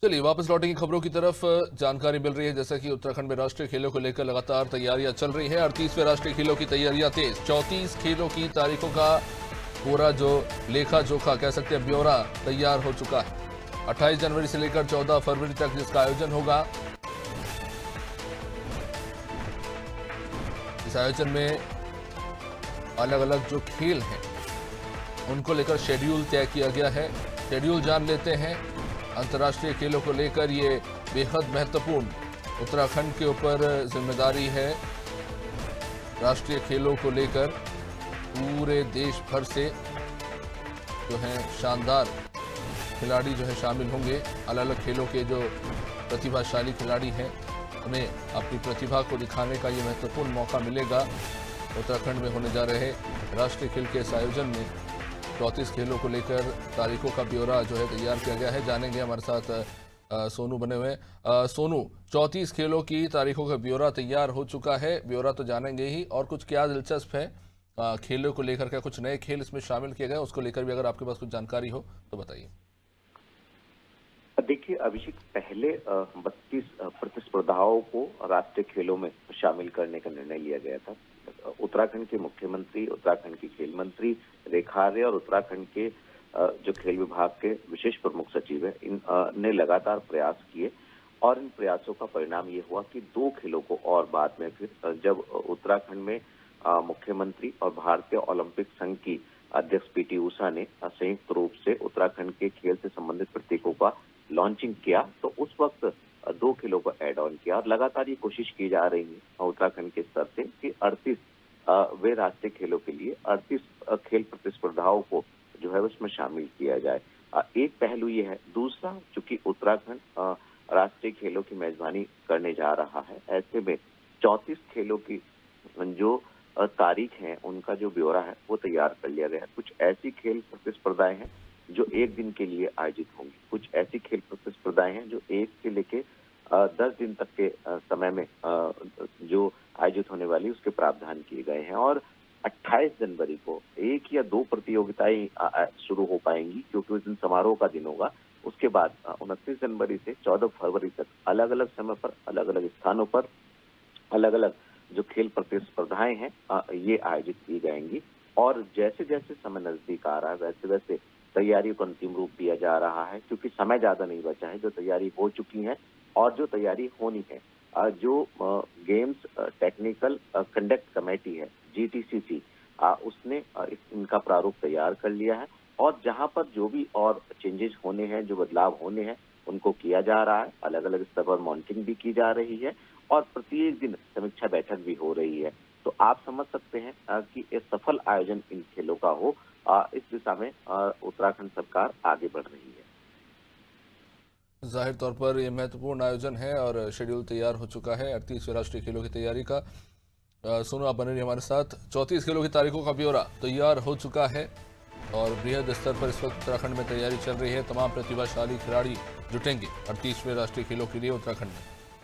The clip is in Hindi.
चलिए वापस लौटेंगे खबरों की तरफ। जानकारी मिल रही है जैसा कि उत्तराखंड में राष्ट्रीय खेलों को लेकर लगातार तैयारियां चल रही हैं। 38वें राष्ट्रीय खेलों की तैयारियां तेज। 34 खेलों की तारीखों का पूरा जो लेखा जोखा कह सकते हैं ब्यौरा तैयार हो चुका है। 28 जनवरी से लेकर 14 फरवरी तक जिसका आयोजन होगा। इस आयोजन में अलग अलग जो खेल हैं उनको लेकर शेड्यूल तय किया गया है। शेड्यूल जान लेते हैं। अंतर्राष्ट्रीय खेलों को लेकर ये बेहद महत्वपूर्ण उत्तराखंड के ऊपर जिम्मेदारी है। राष्ट्रीय खेलों को लेकर पूरे देश भर से जो है शानदार खिलाड़ी जो है शामिल होंगे। अलग अलग खेलों के जो प्रतिभाशाली खिलाड़ी हैं उन्हें अपनी प्रतिभा को दिखाने का ये महत्वपूर्ण मौका मिलेगा। उत्तराखंड में होने जा रहे राष्ट्रीय खेल के इस आयोजन में 34 खेलों को लेकर तारीखों का ब्यौरा जो है तैयार किया गया है। जानेंगे, हमारे साथ सोनू बने हुए हैं। सोनू, 34 खेलों की तारीखों का ब्यौरा तैयार हो चुका है। ब्यौरा तो जानेंगे ही, और कुछ क्या दिलचस्प है खेलों को लेकर? क्या कुछ नए खेल इसमें शामिल किए गए, उसको लेकर भी अगर आपके पास कुछ जानकारी हो तो बताइए। देखिए अभिषेक, पहले 32 प्रतिस्पर्धाओं को राष्ट्रीय खेलों में शामिल करने का निर्णय लिया गया था। उत्तराखंड के मुख्यमंत्री, उत्तराखंड की खेल मंत्री रेखा आर्य और उत्तराखंड के जो खेल विभाग के विशेष प्रमुख सचिव है, इन ने लगातार प्रयास किए और इन प्रयासों का परिणाम ये हुआ कि 2 खेलों को और बाद में फिर जब उत्तराखंड में मुख्यमंत्री और भारतीय ओलंपिक संघ की अध्यक्ष पीटी उषा ने संयुक्त रूप से उत्तराखंड के खेल से संबंधित प्रतीकों का लॉन्चिंग किया, तो उस वक्त 2 खेलों को ऐड ऑन किया और लगातार ये कोशिश की जा रही है उत्तराखंड के स्तर से कि 38 वे राष्ट्रीय खेलों के लिए 38 खेल प्रतिस्पर्धाओं को जो है उसमें शामिल किया जाए। एक पहलू ये है। दूसरा, चूंकि उत्तराखंड राष्ट्रीय खेलों की मेजबानी करने जा रहा है, ऐसे में 34 खेलों की जो तारीख है उनका जो ब्यौरा है वो तैयार कर लिया गया है। कुछ ऐसी खेल प्रतिस्पर्धाएं हैं जो 1 दिन के लिए आयोजित होंगी, कुछ ऐसी खेल प्रतिस्पर्धाएं हैं जो 1 से लेके 10 दिन तक के समय में जो आयोजित होने वाली उसके प्रावधान किए गए हैं। और 28 जनवरी को 1 या 2 प्रतियोगिताएं शुरू हो पाएंगी क्योंकि उस दिन समारोह का दिन होगा। उसके बाद 29 जनवरी से 14 फरवरी तक अलग अलग समय पर, अलग अलग स्थानों पर, अलग अलग जो खेल प्रतिस्पर्धाएं हैं ये आयोजित की जाएंगी। और जैसे जैसे समय नजदीक आ रहा है वैसे वैसे तैयारी को अंतिम रूप दिया जा रहा है, क्योंकि समय ज्यादा नहीं बचा है। जो तैयारी हो चुकी है और जो तैयारी होनी है, जो गेम्स टेक्निकल कंडक्ट कमेटी है GTCC, उसने इनका प्रारूप तैयार कर लिया है और जहां पर जो भी और चेंजेस होने हैं, जो बदलाव होने हैं, उनको किया जा रहा है। अलग अलग स्तर पर मॉनिटरिंग भी की जा रही है और प्रत्येक दिन समीक्षा बैठक भी हो रही है। तो आप समझ सकते हैं कि एक सफल आयोजन इन खेलों का हो, इस दिशा में उत्तराखंड सरकार आगे बढ़ रही है। जाहिर तौर पर यह महत्वपूर्ण आयोजन है और शेड्यूल तैयार हो चुका है 38वें राष्ट्रीय खेलों की तैयारी का। सोनू, आप बने रहिए हमारे साथ। 34 खेलों की तारीखों का ब्यौरा तैयार हो चुका है और बृहद स्तर पर इस वक्त उत्तराखंड में तैयारी चल रही है। तमाम प्रतिभाशाली खिलाड़ी जुटेंगे 38वें राष्ट्रीय खेलों के लिए उत्तराखंड में।